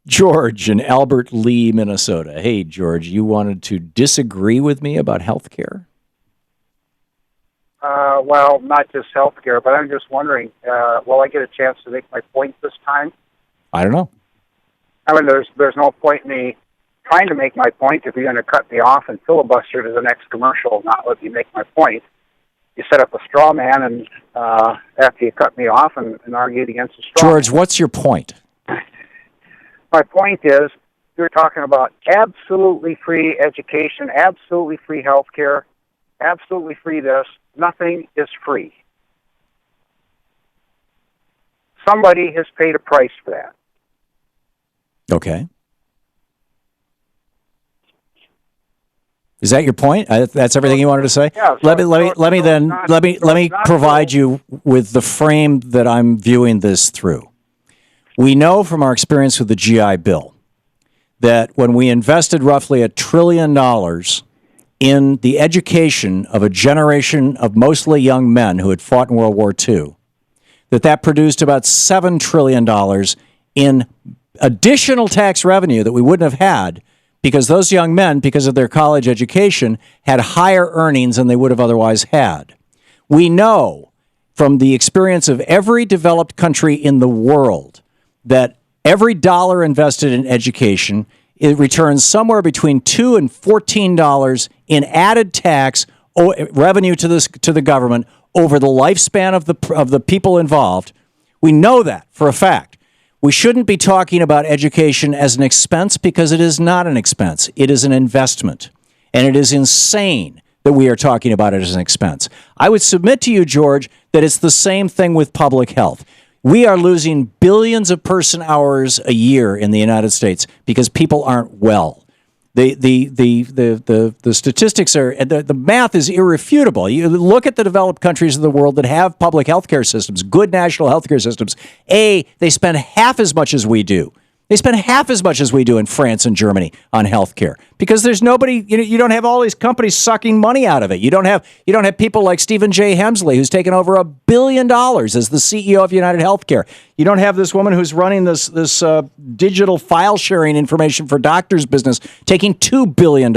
George in Albert Lee, Minnesota. Hey, George, you wanted to disagree with me about health care? Well, not just healthcare, but I'm just wondering, will I get a chance to make my point this time? I don't know. I mean, there's no point in me trying to make my point if you're going to cut me off and filibuster to the next commercial and not let me make my point. You set up a straw man, and after you cut me off and argued against the straw George, what's your point? My point is, you're talking about absolutely free education, absolutely free healthcare, absolutely free this. Nothing is free. Somebody has paid a price for that. Okay. Is that your point? That's everything you wanted to say? Yeah. Let me provide you with the frame that I'm viewing this through. We know from our experience with the GI Bill that when we invested roughly $1 trillion in the education of a generation of mostly young men who had fought in World War II, that produced about $7 trillion in additional tax revenue that we wouldn't have had because those young men, because of their college education, had higher earnings than they would have otherwise had. We know from the experience of every developed country in the world that every dollar invested in education, it returns somewhere between $2 and $14 in added tax revenue to the government over the lifespan of the people involved. We know that for a fact. We shouldn't be talking about education as an expense because it is not an expense. It is an investment. And it is insane that we are talking about it as an expense. I would submit to you, George, that it's the same thing with public health. We are losing billions of person hours a year in the United States because people aren't well. The statistics are, the math is irrefutable. You look at the developed countries of the world that have public healthcare systems, good national healthcare systems. They spend half as much as we do. They spend half as much as we do in France and Germany on healthcare because there's nobody. You don't have all these companies sucking money out of it. You don't have people like Stephen J. Hemsley, who's taken over $1 billion as the CEO of United Healthcare. You don't have this woman who's running this digital file sharing information for doctors' business, taking $2 billion.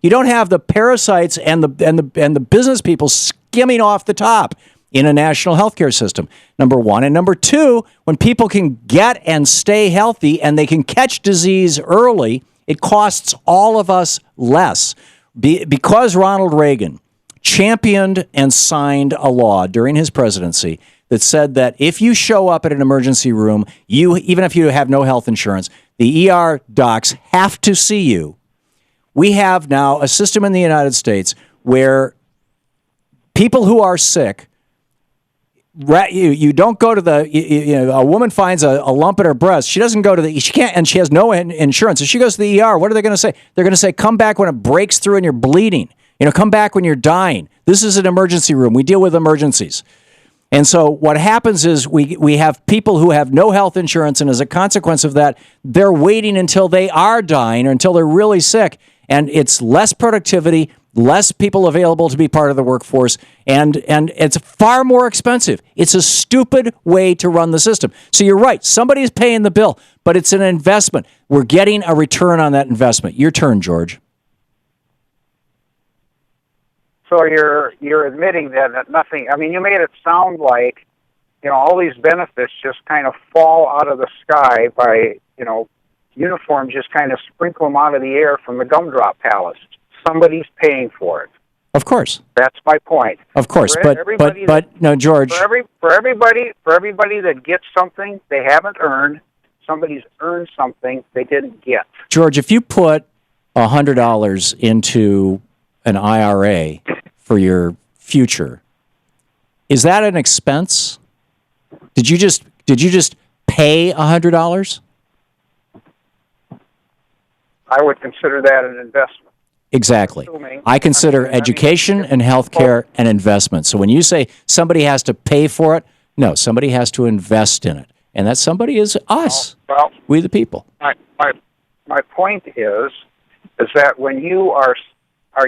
You don't have the parasites and the business people skimming off the top in a national healthcare system, number one. And number two, when people can get and stay healthy and they can catch disease early, it costs all of us less. Because Ronald Reagan championed and signed a law during his presidency that said that if you show up at an emergency room, even if you have no health insurance, the ER docs have to see you. We have now a system in the United States where people who are sick, you don't go to a woman finds a lump in her breast. She doesn't go to she can't, and she has no insurance. If she goes to the ER, what are they going to say? They're going to say, come back when it breaks through and you're bleeding. Come back when you're dying. This is an emergency room. We deal with emergencies. And so what happens is we have people who have no health insurance, and as a consequence of that, they're waiting until they are dying or until they're really sick. And it's less productivity, less people available to be part of the workforce, and it's far more expensive. It's a stupid way to run the system. So you're right. Somebody's paying the bill, but it's an investment. We're getting a return on that investment. Your turn, George. So you're admitting that nothing. I mean, you made it sound like all these benefits just kind of fall out of the sky by uniforms just kind of sprinkle them out of the air from the gumdrop palace. Somebody's paying for it. Of course. That's my point. Of course, but no, George. For everybody that gets something they haven't earned, somebody's earned something they didn't get. George, if you put $100 into an IRA for your future, is that an expense? Did you just pay $100? I would consider that an investment. Exactly. I consider education and healthcare an investment. So when you say somebody has to pay for it, no, somebody has to invest in it. And that somebody is us, we the people. My point is that when you are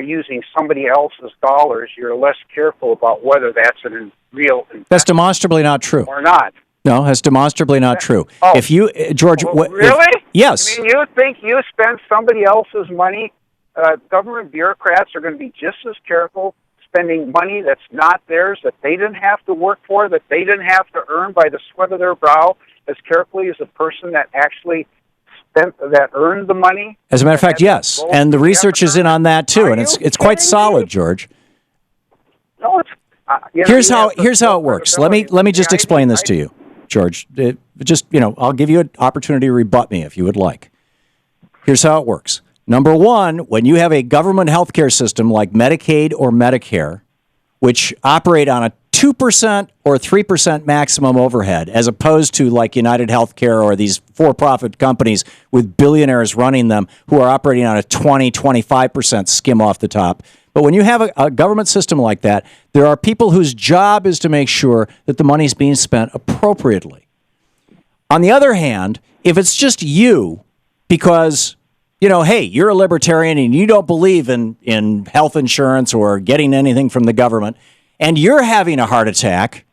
using somebody else's dollars, you're less careful about whether that's a real investment. That's demonstrably not true. Or not. No, that's demonstrably not true. Oh. If you, George, really? Yes. I mean, you think you spend somebody else's money? Government bureaucrats are going to be just as careful spending money that's not theirs, that they didn't have to work for, that they didn't have to earn by the sweat of their brow, as carefully as the person that actually that earned the money. As a matter of fact, yes. And the research is in on that too, and it's quite solid, George. No, it's here's how it works. Let me just explain this to you, George. I'll give you an opportunity to rebut me if you would like. Here's how it works. Number one, when you have a government healthcare system like Medicaid or Medicare, which operate on a 2% or 3% maximum overhead, as opposed to like United Healthcare or these for-profit companies with billionaires running them who are operating on a 20, 25% skim off the top. But when you have a government system like that, there are people whose job is to make sure that the money is being spent appropriately. On the other hand, if it's just you, because, hey, you're a libertarian and you don't believe in health insurance or getting anything from the government, and you're having a heart attack,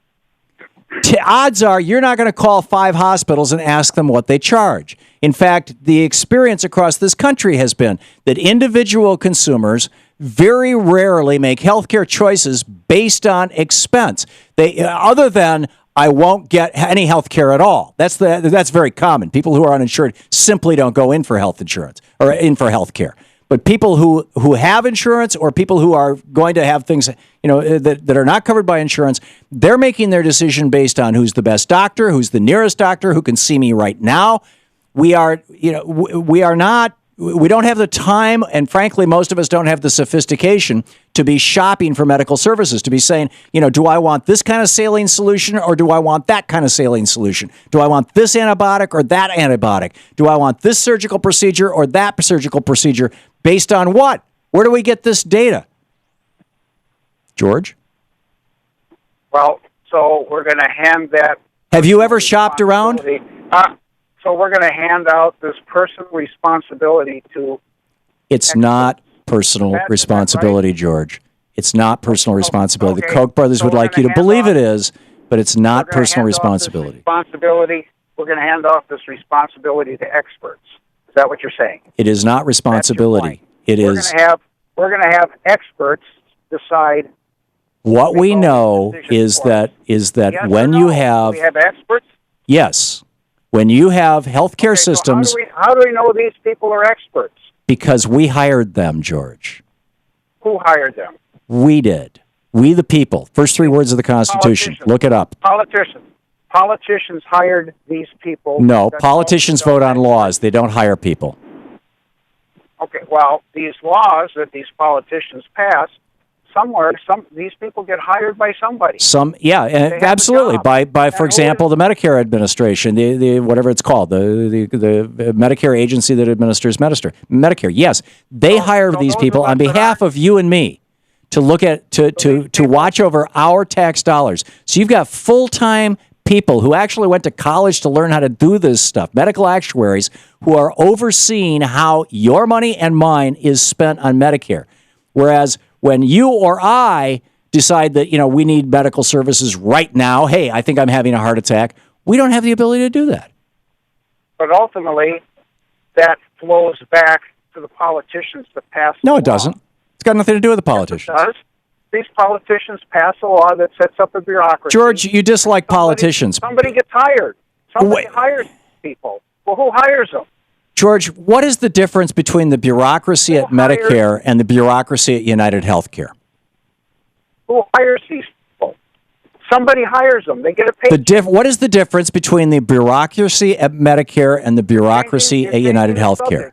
odds are you're not going to call 5 hospitals and ask them what they charge. In fact, the experience across this country has been that individual consumers very rarely make healthcare choices based on expense. Other than I won't get any health care at all. That's very common. People who are uninsured simply don't go in for health insurance or in for health care. But people who have insurance or people who are going to have things, that are not covered by insurance, they're making their decision based on who's the best doctor, who's the nearest doctor, who can see me right now. We don't have the time, and frankly, most of us don't have the sophistication to be shopping for medical services, to be saying, do I want this kind of saline solution or do I want that kind of saline solution? Do I want this antibiotic or that antibiotic? Do I want this surgical procedure or that surgical procedure? Based on what? Where do we get this data? George? Well, so we're going to hand that. Have you ever shopped around? So we're going to hand out this personal responsibility to... It's not personal responsibility, right? George. It's not personal responsibility. Okay. The Koch brothers would like you to believe it is, but it's not personal responsibility. We're going to hand off this responsibility to experts. Is that what you're saying? It is not responsibility. It is. We're going to have experts decide. What we know is that yes, when you have... We have experts? Yes. When you have healthcare systems... So how do we know these people are experts? Because we hired them, George. Who hired them? We did. We the people. First 3 words of the Constitution. Look it up. Politicians hired these people. No, politicians vote on laws. They don't hire people. Okay, well, these laws that these politicians pass, these people get hired by somebody. Absolutely. By for example, the Medicare administration, the whatever it's called, the Medicare agency that administers Medicare. Yes, they hire these people on behalf of you and me to look at to watch over our tax dollars. So you've got full-time people who actually went to college to learn how to do this stuff, medical actuaries who are overseeing how your money and mine is spent on Medicare. Whereas when you or I decide that, we need medical services right now, hey, I think I'm having a heart attack, we don't have the ability to do that. But ultimately, that flows back to the politicians to pass the law. No, it doesn't. It's got nothing to do with the politicians. Yes, it does. These politicians pass a law that sets up a bureaucracy. George, you dislike politicians. Somebody gets hired. Somebody hires people. Well, who hires them? George, what is the difference between the bureaucracy at Medicare and the bureaucracy at United Healthcare? Who hires these people? Somebody hires them. They get a paycheck. What is the difference between the bureaucracy at Medicare and the bureaucracy at United Healthcare?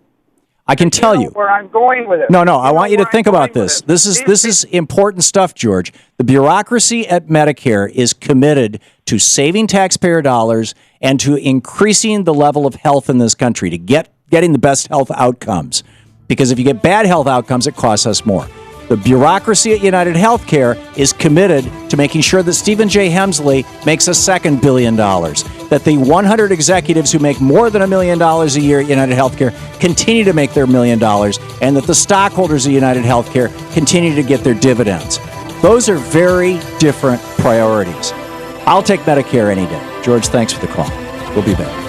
I can tell you where I'm going with it. No, I want you to think about this. This is important stuff, George. The bureaucracy at Medicare is committed to saving taxpayer dollars and to increasing the level of health in this country, to getting the best health outcomes. Because if you get bad health outcomes, it costs us more. The bureaucracy at United Healthcare is committed to making sure that Stephen J. Hemsley makes a second $1 billion, that the 100 executives who make more than $1 million a year at United Healthcare continue to make their $1 million, and that the stockholders of United Healthcare continue to get their dividends. Those are very different priorities. I'll take Medicare any day. George, thanks for the call. We'll be back.